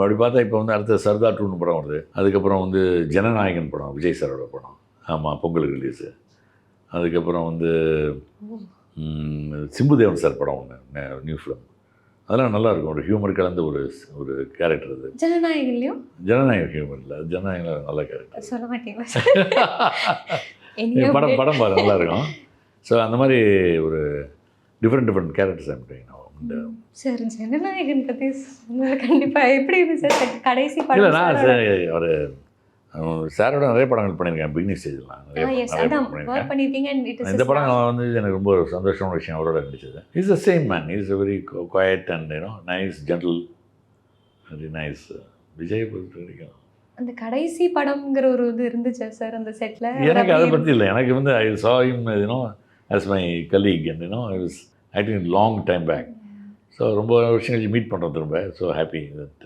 அப்படி பார்த்தா இப்போ வந்து அடுத்த சர்தார் 2 படம் வருது. அதுக்கப்புறம் வந்து ஜனநாயகன் படம், விஜய் சாரோட படம். ஆமாம், பொங்கலுக்கு ரிலீஸு. அதுக்கப்புறம் வந்து சிம்புதேவன் சார் படம் ஒன்று, நியூ ஃபிலிம். அதெல்லாம் நல்லாயிருக்கும். ஒரு ஹியூமர் கலந்த ஒரு கேரக்டர் அது. ஜனநாயகன்லையும் ஜனநாயகம் ஹியூமர் இல்லை, ஜனநாயகம் நல்ல கேரக்டர். சொல்ல மாட்டீங்களா? படம் பாரு நல்லா இருக்கும். ஸோ அந்த மாதிரி ஒரு டிஃப்ரெண்ட் கேரக்டர்ஸ் அமைப்பேன். சரி, ஜனநாயகன் பற்றி கண்டிப்பாக எப்படி இருந்துச்சு சார் கடைசி படம்? இல்லை, நான் ஒரு சாரோட நிறைய படங்கள் பண்ணியிருக்கேன். பிகினிங் ஸ்டேஜ்லாம் நிறைய பண்ணியிருக்கேன். இந்த படம் வந்து எனக்கு ரொம்ப ஒரு சந்தோஷமான விஷயம் அவரோட நடிச்சது. Is the same man, is a very quite and nice, gentle, very nice. Vijay பொறுத்த வரைக்கும் அந்த கடைசி படம்ங்கிற ஒரு இது இருந்துச்சா சார் அந்த செட்டில்? எனக்கு அதை பற்றி இல்லை. எனக்கு வந்து ஐ saw him as my colleague and I was acting long time back. So ரொம்ப வருஷம் கழிச்சு மீட் பண்ணுறோம் திரும்ப. So happy that